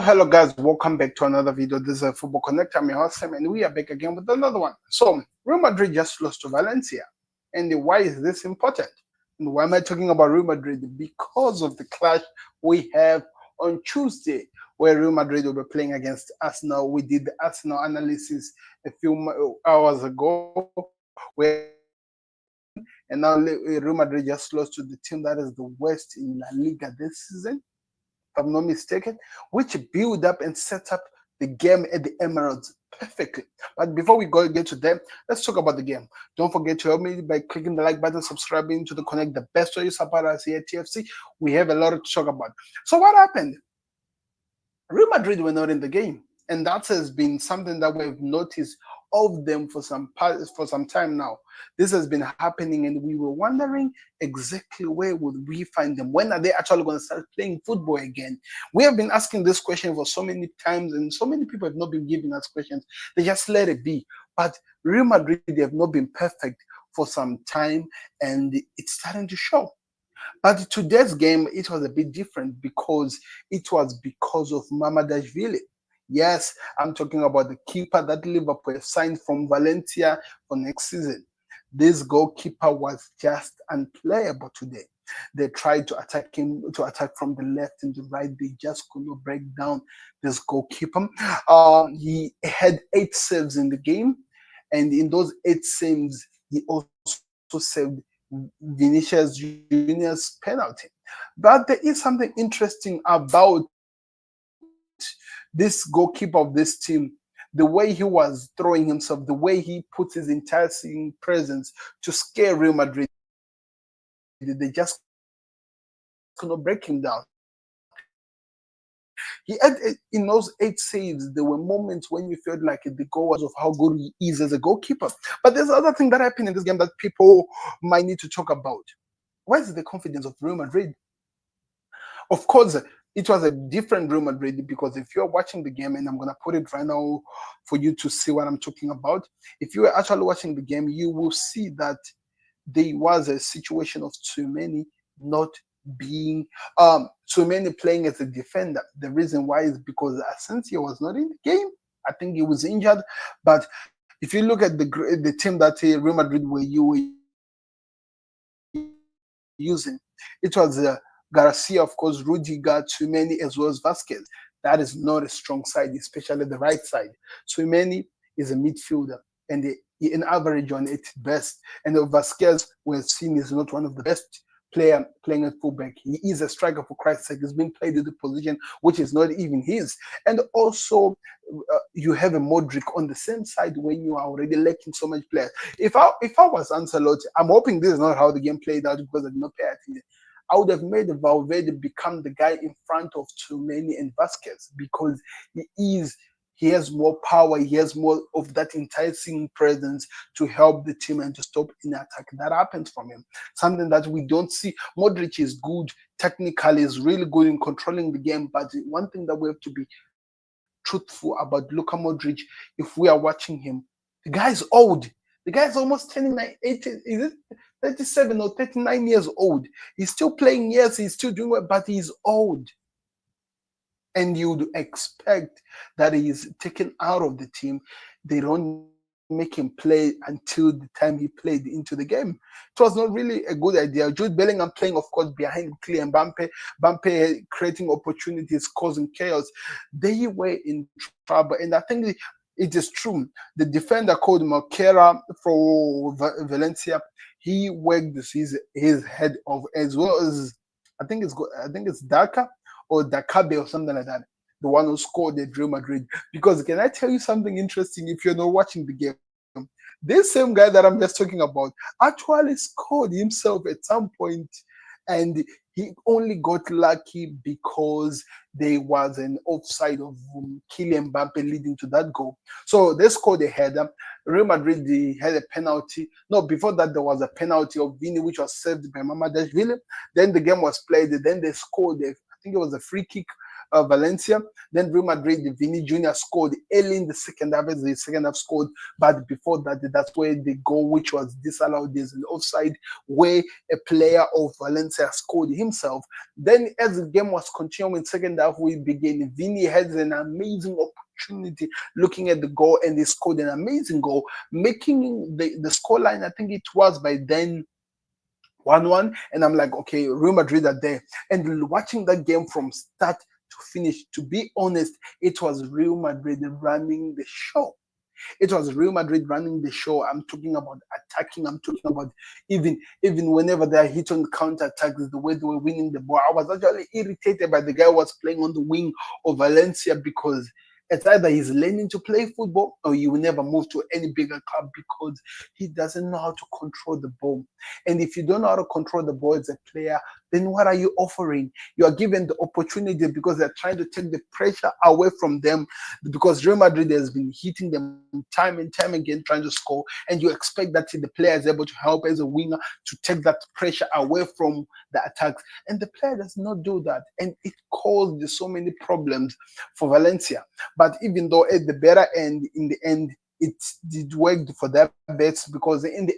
Hello guys, welcome back to another video. This is a Football Connect. I'm your host Sam, and we are back again with another one. So Real Madrid just lost to Valencia, and why is this important? And why am I talking about Real Madrid? Because of the clash we have on Tuesday, where Real Madrid will be playing against Arsenal. We did the Arsenal analysis a few hours ago, where and now Real Madrid just lost to the team that is the worst in La Liga this season, if I'm not mistaken, which build up and set up the game at the Emirates perfectly. But before we get to them, let's talk about the game. Don't forget to help me by clicking the like button, subscribing to the Connect, the best way you support us here at TFC. We have a lot to talk about. So what happened? Real Madrid were not in the game, and that has been something that we've noticed of them for some time now. This has been happening, and we were wondering exactly where would we find them. When are they actually going to start playing football again? We have been asking this question for so many times, and so many people have not been giving us questions. They just let it be. But Real Madrid, they have not been perfect for some time, and it's starting to show. But today's game, it was a bit different because it was because of Mamadashvili. Yes, I'm talking about the keeper that Liverpool signed from Valencia for next season. This goalkeeper was just unplayable today. They tried to attack him, to attack from the left and the right. They just could not break down this goalkeeper. He had 8 saves in the game, and in those 8 saves, he also saved Vinicius Junior's penalty. But there is something interesting about this goalkeeper of this team, the way he was throwing himself, the way he put his enticing presence to scare Real Madrid. They just could not break him down. He had, in those 8 saves, there were moments when you felt like the goal was of how good he is as a goalkeeper. But there's another thing that happened in this game that people might need to talk about. Where is the confidence of Real Madrid? Of course, it was a different Real Madrid, because if you're watching the game, and I'm going to put it right now for you to see what I'm talking about, if you are actually watching the game, you will see that there was a situation of Tchouameni not being Tchouameni playing as a defender. The reason why is because Asensio was not in the game. I think he was injured. But if you look at the team that Real Madrid were using, it was Garcia, of course, Rudiger, Tchouameni, as well as Vasquez. That is not a strong side, especially the right side. Tchouameni is a midfielder, and in average on its best. And Vasquez, we've seen, is not one of the best player playing at fullback. He is a striker, for Christ's sake. He's been played in the position which is not even his. And also, you have a Modric on the same side when you are already lacking so much players. If I was Ancelotti, I'm hoping this is not how the game played out because I did not pay attention. I would have made Valverde become the guy in front of Tchouameni and Vasquez, because he has more power, he has more of that enticing presence to help the team and to stop in attack. That happens from him. Something that we don't see. Modric is good technically, is really good in controlling the game, but one thing that we have to be truthful about Luka Modric, if we are watching him, the guy is old. The guy is almost 29, 80, is it 37 or 39 years old. He's still playing, yes, he's still doing well, but he's old. And you'd expect that he's taken out of the team. They don't make him play until the time he played into the game. It was not really a good idea. Jude Bellingham playing, of course, behind Kylian Mbappe. Mbappe creating opportunities, causing chaos. They were in trouble. And I think it is true. The defender called Marquera for Valencia, he worked his head off, as well as I think it's Daka or Dakabe or something like that, the one who scored at Real Madrid. Because can I tell you something interesting? If you're not watching the game, this same guy that I'm just talking about actually scored himself at some point, and he only got lucky because there was an offside of Kylian Mbappe leading to that goal. So they scored a header. Real Madrid, they had a penalty. No, before that, there was a penalty of Vini, which was saved by Mamadashvili. Then the game was played. Then they scored, I think it was a free kick Valencia. Then Real Madrid, Vini Jr. scored early in the second half, as the second half scored, but before that, that's where the goal, which was disallowed, is an offside, where a player of Valencia scored himself. Then, as the game was continuing, second half we began. Vini has an amazing opportunity looking at the goal, and he scored an amazing goal, making the scoreline. I think it was by then 1-1, and I'm like, okay, Real Madrid are there. And watching that game from start to finish, to be honest, it was Real Madrid running the show. It was Real Madrid running the show. I'm talking about attacking. I'm talking about even whenever they are hit on counter attacks, the way they were winning the ball. I was actually irritated by the guy who was playing on the wing of Valencia, because it's either he's learning to play football or he will never move to any bigger club, because he doesn't know how to control the ball. And if you don't know how to control the ball as a player, then what are you offering? You are given the opportunity because they're trying to take the pressure away from them, because Real Madrid has been hitting them time and time again trying to score, and you expect that the player is able to help as a winger to take that pressure away from the attacks. And the player does not do that. And it caused so many problems for Valencia. But even though at the better end, in the end, it did work for their bets, because in the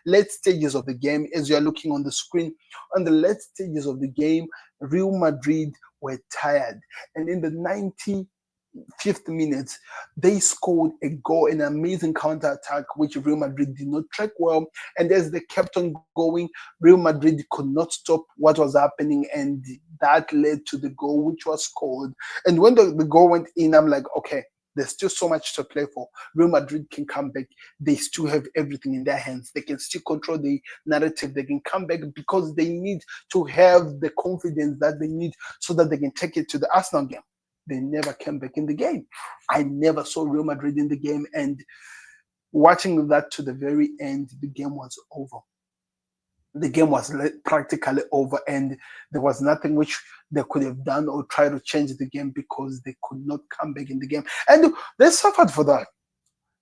late stages of the game, as you are looking on the screen, on the late stages of the game, Real Madrid were tired. And in the 95th minute, they scored a goal, an amazing counter attack, which Real Madrid did not track well. And as they kept on going, Real Madrid could not stop what was happening, and that led to the goal, which was scored. And when the goal went in, I'm like, okay, there's still so much to play for. Real Madrid can come back. They still have everything in their hands. They can still control the narrative. They can come back, because they need to have the confidence that they need so that they can take it to the Arsenal game. They never came back in the game. I never saw Real Madrid in the game, and watching that to the very end, the game was over. The game was practically over, and there was nothing which they could have done or try to change the game, because they could not come back in the game. And they suffered for that.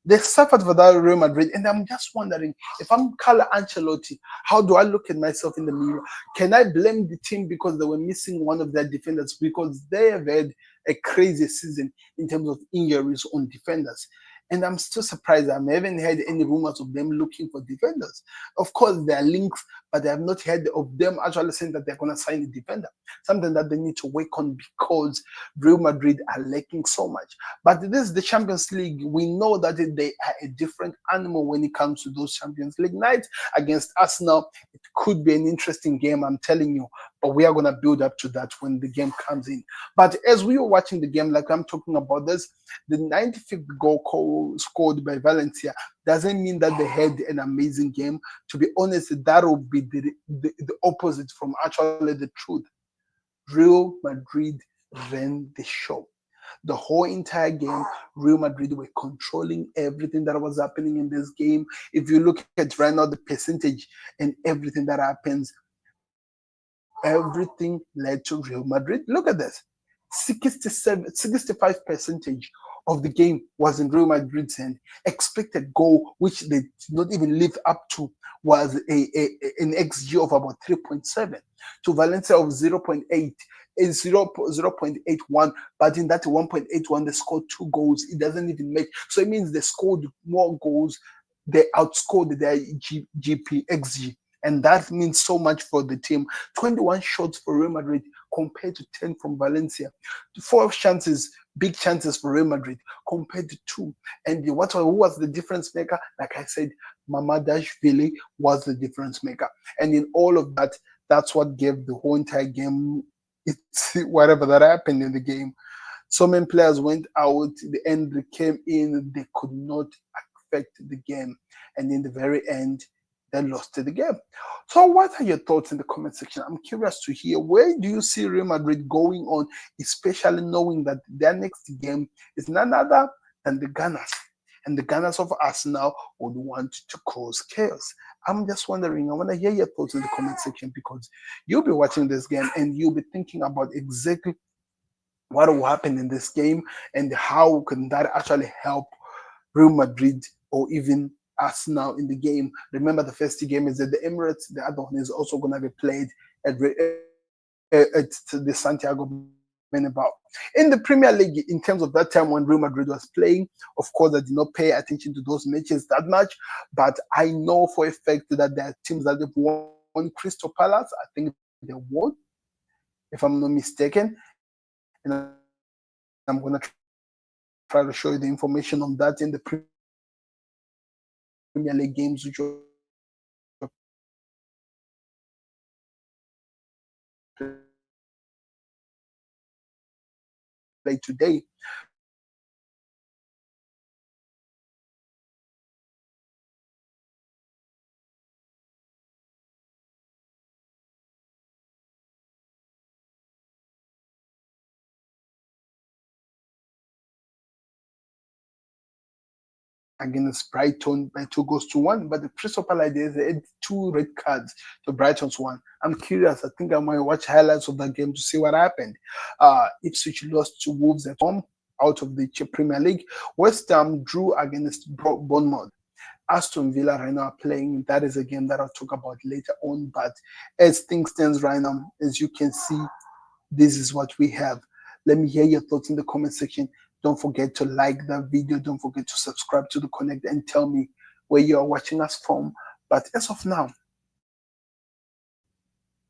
They suffered for that, Real Madrid. And I'm just wondering, if I'm Carlo Ancelotti, how do I look at myself in the mirror? Can I blame the team because they were missing one of their defenders? Because they have had a crazy season in terms of injuries on defenders. And I'm still surprised. I haven't heard any rumors of them looking for defenders. Of course, there are links, but I have not heard of them actually saying that they're going to sign a defender. Something that they need to work on, because Real Madrid are lacking so much. But this is the Champions League. We know that they are a different animal when it comes to those Champions League nights against Arsenal. It could be an interesting game, I'm telling you. But we are going to build up to that when the game comes in. But as we were watching the game, like I'm talking about this, the 95th goal scored by Valencia doesn't mean that they had an amazing game. To be honest, that would be the opposite from actually the truth. Real Madrid ran the show. The whole entire game, Real Madrid were controlling everything that was happening in this game. If you look at right now the percentage and everything that happens, everything led to Real Madrid. Look at this. 65 percentage of the game was in Real Madrid's hand. Expected goal, which they did not even live up to, was an XG of about 3.7 to Valencia of 0.8. Is 0.81, but in that 1.81 they scored 2 goals. It doesn't even make, so it means they scored more goals. They outscored their XG, and that means so much for the team. 21 shots for Real Madrid compared to 10 from Valencia. 4 chances, big chances for Real Madrid compared to 2. And who was the difference maker? Like I said, Mamadashvili was the difference maker. And in all of that, that's what gave the whole entire game it's whatever that happened in the game. So many players went out, the end they came in, they could not affect the game. And in the very end, they lost the game. So what are your thoughts in the comment section? I'm curious to hear, where do you see Real Madrid going on, especially knowing that their next game is none other than the Gunners. And the Gunners of Arsenal would want to cause chaos. I'm just wondering, I want to hear your thoughts in the comment section, because you'll be watching this game and you'll be thinking about exactly what will happen in this game and how can that actually help Real Madrid or even Arsenal in the game. Remember, the first game is at the Emirates. The other one is also going to be played at the Santiago about. In the Premier League, in terms of that time when Real Madrid was playing, of course, I did not pay attention to those matches that much, but I know for a fact that there are teams that have won. Crystal Palace, I think they won, if I'm not mistaken, and I'm going to try to show you the information on that in the Premier League games which were played today. Against Brighton by 2-1, but the Crystal Palace they had 2 red cards to Brighton's 1. I'm curious. I think I might watch highlights of that game to see what happened. Ipswich lost to Wolves at home out of the Premier League. West Ham drew against Bournemouth. Aston Villa right now are playing. That is a game that I'll talk about later on. But as things stands right now, as you can see, this is what we have. Let me hear your thoughts in the comment section. Don't forget to like that video. Don't forget to subscribe to the Connect and tell me where you are watching us from. But as of now, it's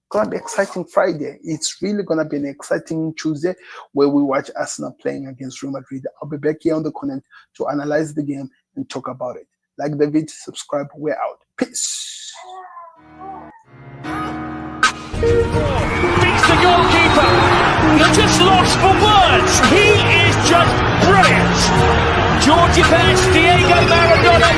gonna be exciting Friday. It's really gonna be an exciting Tuesday where we watch Arsenal playing against Real Madrid. I'll be back here on the Connect to analyze the game and talk about it. Like the video, subscribe. We're out. Peace. Beats the goalkeeper. You're just lost for words. He is just brilliant. Georgie Best, Diego Maradona.